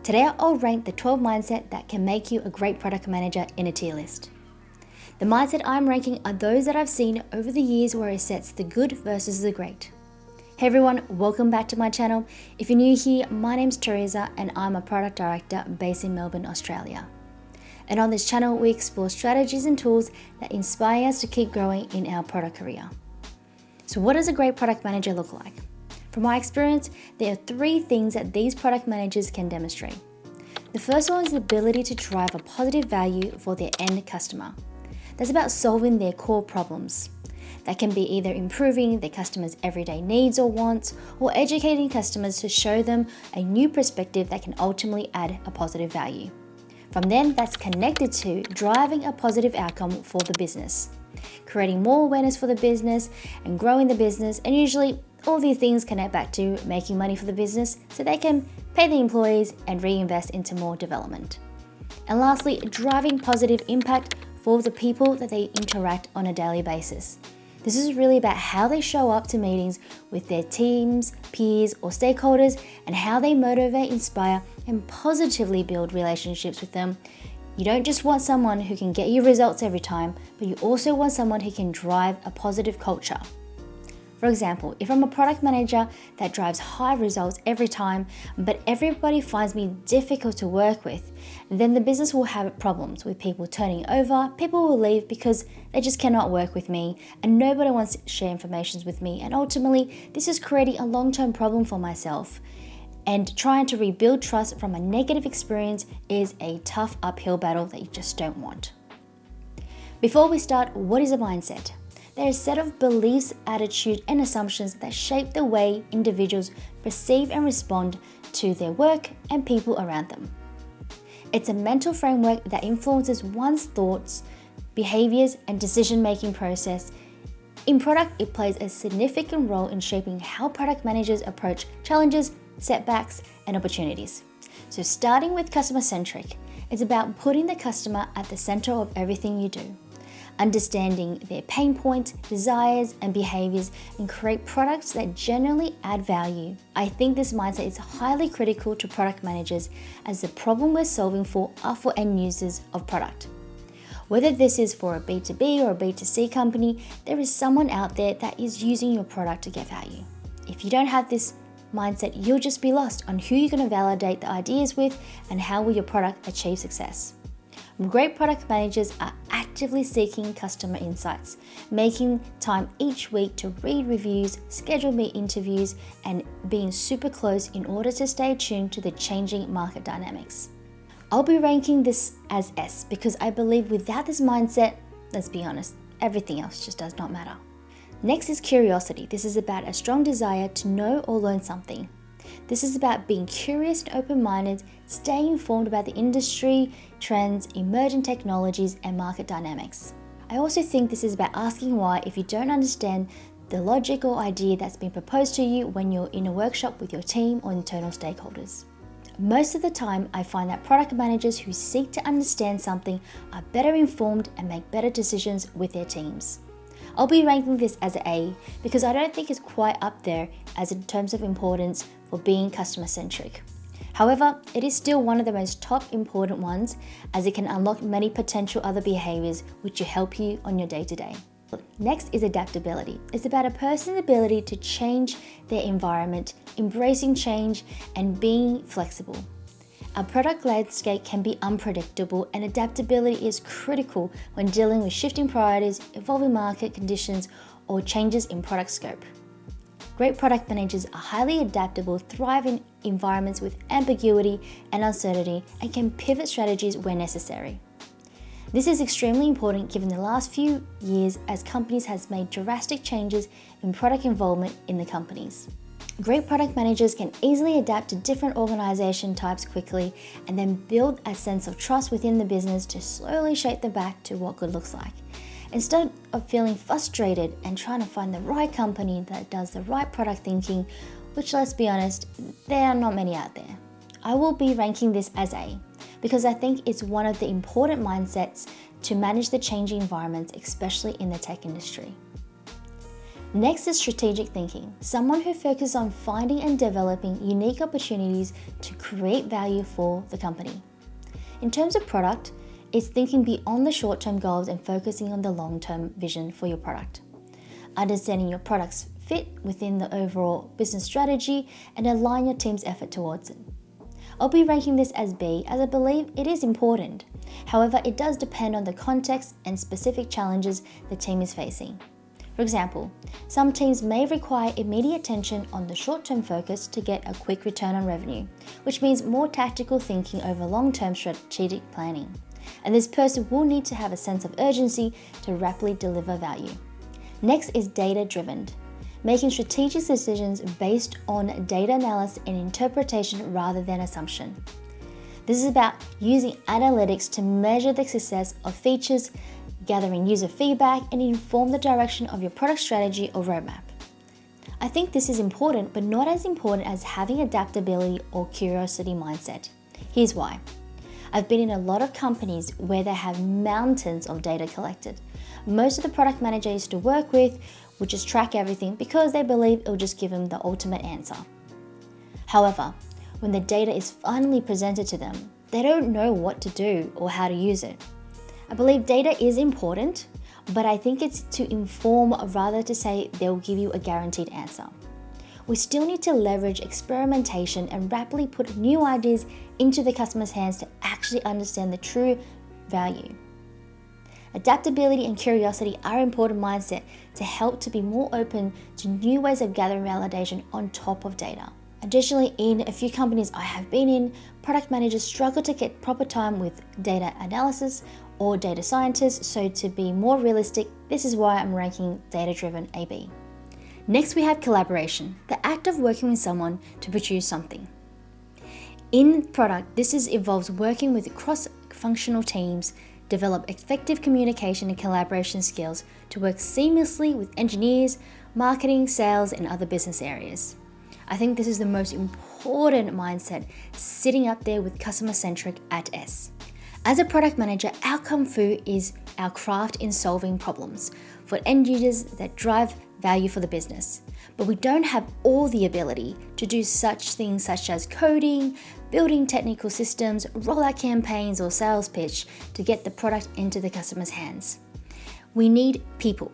Today I'll rank the 12 mindset that can make you a great product manager in a tier list. The mindset I'm ranking are those that I've seen over the years where it sets the good versus the great. Hey everyone, welcome back to my channel. If you're new here, my name's Teresa and I'm a product director based in Melbourne, Australia. And on this channel, we explore strategies and tools that inspire us to keep growing in our product career. So what does a great product manager look like? From my experience, there are 3 things that these product managers can demonstrate. The first one is the ability to drive a positive value for their end customer. That's about solving their core problems. That can be either improving their customers' everyday needs or wants, or educating customers to show them a new perspective that can ultimately add a positive value. From then, that's connected to driving a positive outcome for the business, creating more awareness for the business and growing the business, and usually all these things connect back to making money for the business so they can pay the employees and reinvest into more development. And lastly, driving positive impact for the people that they interact on a daily basis. This is really about how they show up to meetings with their teams, peers, or stakeholders, and how they motivate, inspire, and positively build relationships with them. You don't just want someone who can get you results every time, but you also want someone who can drive a positive culture. For example, if I'm a product manager that drives high results every time, but everybody finds me difficult to work with, then the business will have problems with people turning over, people will leave because they just cannot work with me, and nobody wants to share information with me, and ultimately this is creating a long-term problem for myself. And trying to rebuild trust from a negative experience is a tough uphill battle that you just don't want. Before we start, what is a mindset? They're a set of beliefs, attitudes, and assumptions that shape the way individuals perceive and respond to their work and people around them. It's a mental framework that influences one's thoughts, behaviors, and decision-making process. In product, it plays a significant role in shaping how product managers approach challenges, setbacks, and opportunities. So starting with customer-centric, it's about putting the customer at the center of everything you do. Understanding their pain points, desires, and behaviors, and create products that genuinely add value. I think this mindset is highly critical to product managers, as the problem we're solving for are for end users of product. Whether this is for a B2B or a B2C company, there is someone out there that is using your product to get value. If you don't have this mindset, you'll just be lost on who you're going to validate the ideas with and how will your product achieve success. Great product managers are actively seeking customer insights, making time each week to read reviews, schedule meet interviews, and being super close in order to stay tuned to the changing market dynamics. I'll be ranking this as S because I believe without this mindset, let's be honest, everything else just does not matter. Next is curiosity. This is about a strong desire to know or learn something. This is about being curious and open-minded, staying informed about the industry, trends, emerging technologies, and market dynamics. I also think this is about asking why if you don't understand the logic or idea that's been proposed to you when you're in a workshop with your team or internal stakeholders. Most of the time, I find that product managers who seek to understand something are better informed and make better decisions with their teams. I'll be ranking this as an A because I don't think it's quite up there as in terms of importance for being customer-centric. However, it is still one of the most top important ones as it can unlock many potential other behaviors which will help you on your day-to-day. Next is adaptability. It's about a person's ability to change their environment, embracing change, and being flexible. Our product landscape can be unpredictable, and adaptability is critical when dealing with shifting priorities, evolving market conditions, or changes in product scope. Great product managers are highly adaptable, thrive in environments with ambiguity and uncertainty, and can pivot strategies where necessary. This is extremely important given the last few years as companies have made drastic changes in product involvement in the companies. Great product managers can easily adapt to different organization types quickly and then build a sense of trust within the business to slowly shape them back to what good looks like. Instead of feeling frustrated and trying to find the right company that does the right product thinking, which let's be honest, there are not many out there. I will be ranking this as A because I think it's one of the important mindsets to manage the changing environments, especially in the tech industry. Next is strategic thinking, someone who focuses on finding and developing unique opportunities to create value for the company. In terms of product, it's thinking beyond the short-term goals and focusing on the long-term vision for your product. Understanding your product's fit within the overall business strategy and align your team's effort towards it. I'll be ranking this as B as I believe it is important. However, it does depend on the context and specific challenges the team is facing. For example, some teams may require immediate attention on the short-term focus to get a quick return on revenue, which means more tactical thinking over long-term strategic planning. And this person will need to have a sense of urgency to rapidly deliver value. Next is data-driven, making strategic decisions based on data analysis and interpretation rather than assumption. This is about using analytics to measure the success of features, gathering user feedback, and inform the direction of your product strategy or roadmap. I think this is important, but not as important as having adaptability or curiosity mindset. Here's why. I've been in a lot of companies where they have mountains of data collected. Most of the product manager I used to work with would just track everything because they believe it will just give them the ultimate answer. However, when the data is finally presented to them, they don't know what to do or how to use it. I believe data is important, but I think it's to inform rather to say they'll give you a guaranteed answer. We still need to leverage experimentation and rapidly put new ideas into the customer's hands to actually understand the true value. Adaptability and curiosity are important mindset to help to be more open to new ways of gathering validation on top of data. Additionally, in a few companies I have been in, product managers struggle to get proper time with data analysis or data scientists, so to be more realistic, this is why I'm ranking data-driven AB. Next we have collaboration, the act of working with someone to produce something. In product, involves working with cross-functional teams, develop effective communication and collaboration skills to work seamlessly with engineers, marketing, sales, and other business areas. I think this is the most important mindset, sitting up there with customer-centric at S. As a product manager, our kung fu is our craft in solving problems for end users that drive value for the business. But we don't have all the ability to do such things such as coding, building technical systems, rollout campaigns, or sales pitch to get the product into the customer's hands. We need people.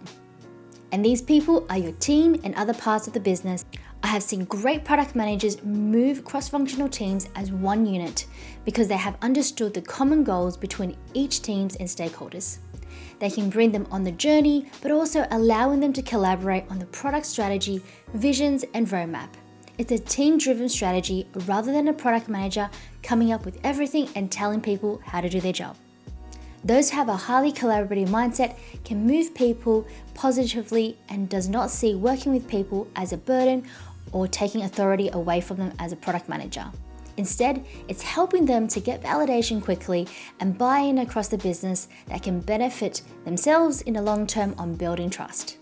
And these people are your team and other parts of the business. I have seen great product managers move cross-functional teams as one unit because they have understood the common goals between each teams and stakeholders. They can bring them on the journey, but also allowing them to collaborate on the product strategy, visions, and roadmap. It's a team-driven strategy rather than a product manager coming up with everything and telling people how to do their job. Those who have a highly collaborative mindset can move people positively and does not see working with people as a burden or taking authority away from them as a product manager. Instead, it's helping them to get validation quickly and buy-in across the business that can benefit themselves in the long term on building trust.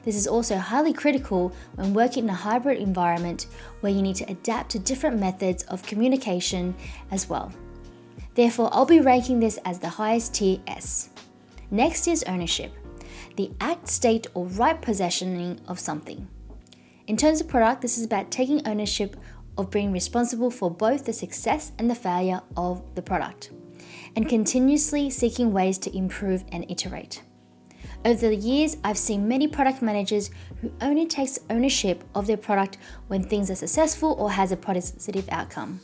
This is also highly critical when working in a hybrid environment where you need to adapt to different methods of communication as well. Therefore, I'll be ranking this as the highest tier S. Next is ownership, the act, state, or right possessioning of something. In terms of product, this is about taking ownership of being responsible for both the success and the failure of the product, and continuously seeking ways to improve and iterate. Over the years, I've seen many product managers who only take ownership of their product when things are successful or has a positive outcome,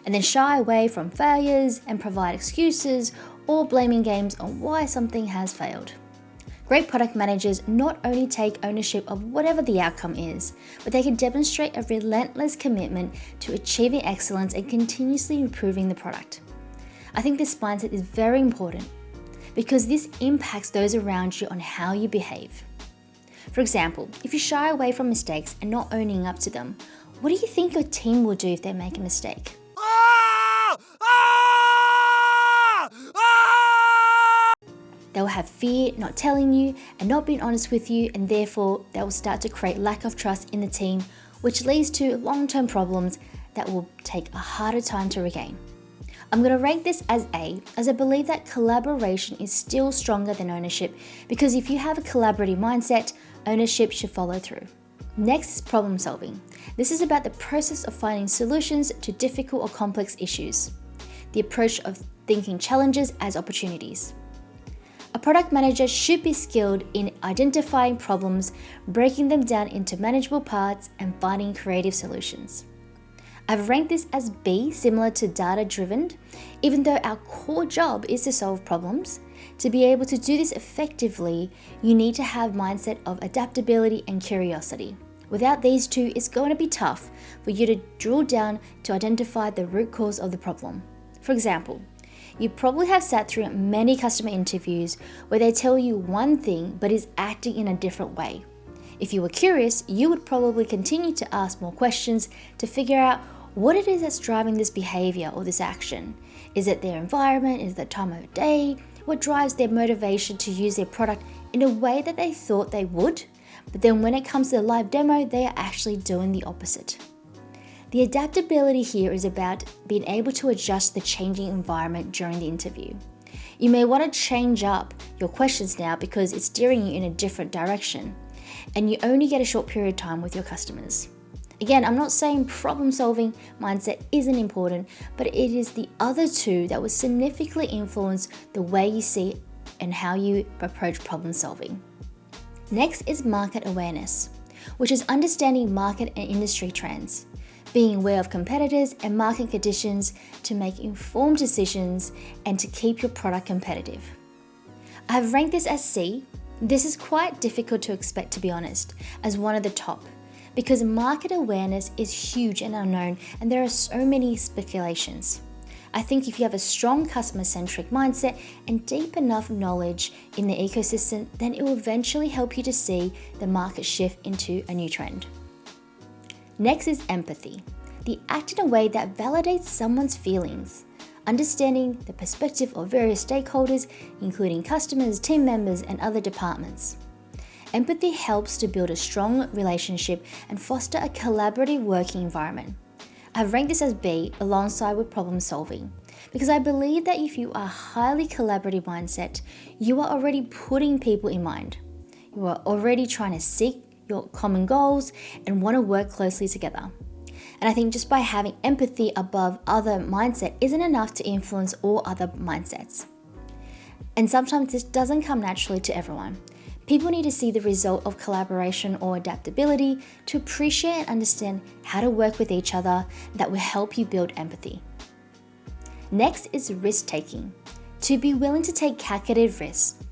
and then shy away from failures and provide excuses or blaming games on why something has failed. Great product managers not only take ownership of whatever the outcome is, but they can demonstrate a relentless commitment to achieving excellence and continuously improving the product. I think this mindset is very important because this impacts those around you on how you behave. For example, if you shy away from mistakes and not owning up to them, what do you think your team will do if they make a mistake? They'll have fear not telling you and not being honest with you, and therefore they will start to create lack of trust in the team, which leads to long-term problems that will take a harder time to regain. I'm going to rank this as A, as I believe that collaboration is still stronger than ownership, because if you have a collaborative mindset, ownership should follow through. Next is problem solving. This is about the process of finding solutions to difficult or complex issues. The approach of thinking challenges as opportunities. A product manager should be skilled in identifying problems, breaking them down into manageable parts, and finding creative solutions. I've ranked this as B, similar to Datadriven. Even though our core job is to solve problems, to be able to do this effectively, you need to have mindset of adaptability and curiosity. Without these two, it's going to be tough for you to drill down to identify the root cause of the problem. For example, you probably have sat through many customer interviews where they tell you one thing but is acting in a different way. If you were curious, you would probably continue to ask more questions to figure out what it is that's driving this behavior or this action. Is it their environment? Is it the time of day? What drives their motivation to use their product in a way that they thought they would? But then when it comes to the live demo, they are actually doing the opposite. The adaptability here is about being able to adjust the changing environment during the interview. You may want to change up your questions now because it's steering you in a different direction, and you only get a short period of time with your customers. Again, I'm not saying problem-solving mindset isn't important, but it is the other two that will significantly influence the way you see and how you approach problem-solving. Next is market awareness, which is understanding market and industry trends, being aware of competitors and market conditions to make informed decisions and to keep your product competitive. I have ranked this as C. This is quite difficult to expect, to be honest, as one of the top, because market awareness is huge and unknown, and there are so many speculations. I think if you have a strong customer-centric mindset and deep enough knowledge in the ecosystem, then it will eventually help you to see the market shift into a new trend. Next is empathy, the act in a way that validates someone's feelings, understanding the perspective of various stakeholders, including customers, team members, and other departments. Empathy helps to build a strong relationship and foster a collaborative working environment. I've ranked this as B alongside with problem solving, because I believe that if you are a highly collaborative mindset, you are already putting people in mind. You are already trying to seek your common goals and want to work closely together. And I think just by having empathy above other mindset isn't enough to influence all other mindsets. And sometimes this doesn't come naturally to everyone. People need to see the result of collaboration or adaptability to appreciate and understand how to work with each other that will help you build empathy. Next is risk-taking, to be willing to take calculated risks.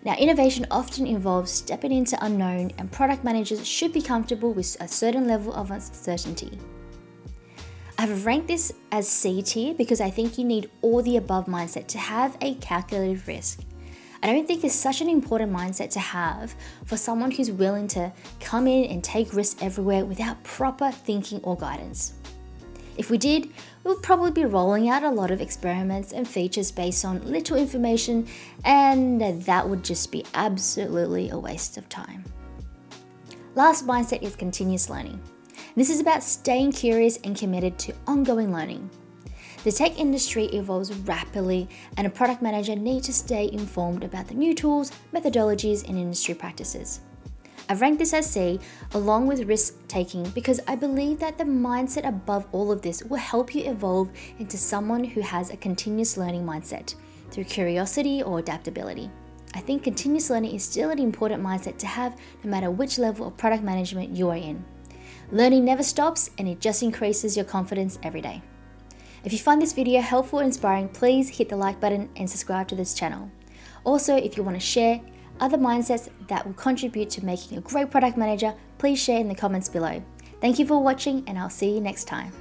Now, innovation often involves stepping into unknown, and product managers should be comfortable with a certain level of uncertainty. I've ranked this as C tier because I think you need all the above mindset to have a calculated risk. I don't think it's such an important mindset to have for someone who's willing to come in and take risks everywhere without proper thinking or guidance. If we did, we would probably be rolling out a lot of experiments and features based on little information, and that would just be absolutely a waste of time. Last mindset is continuous learning. This is about staying curious and committed to ongoing learning. The tech industry evolves rapidly, and a product manager needs to stay informed about the new tools, methodologies, and industry practices. I've ranked this as C, along with risk-taking, because I believe that the mindset above all of this will help you evolve into someone who has a continuous learning mindset through curiosity or adaptability. I think continuous learning is still an important mindset to have no matter which level of product management you are in. Learning never stops, and it just increases your confidence every day. If you find this video helpful and inspiring, please hit the like button and subscribe to this channel. Also, if you want to share other mindsets that will contribute to making a great product manager, please share in the comments below. Thank you for watching, and I'll see you next time.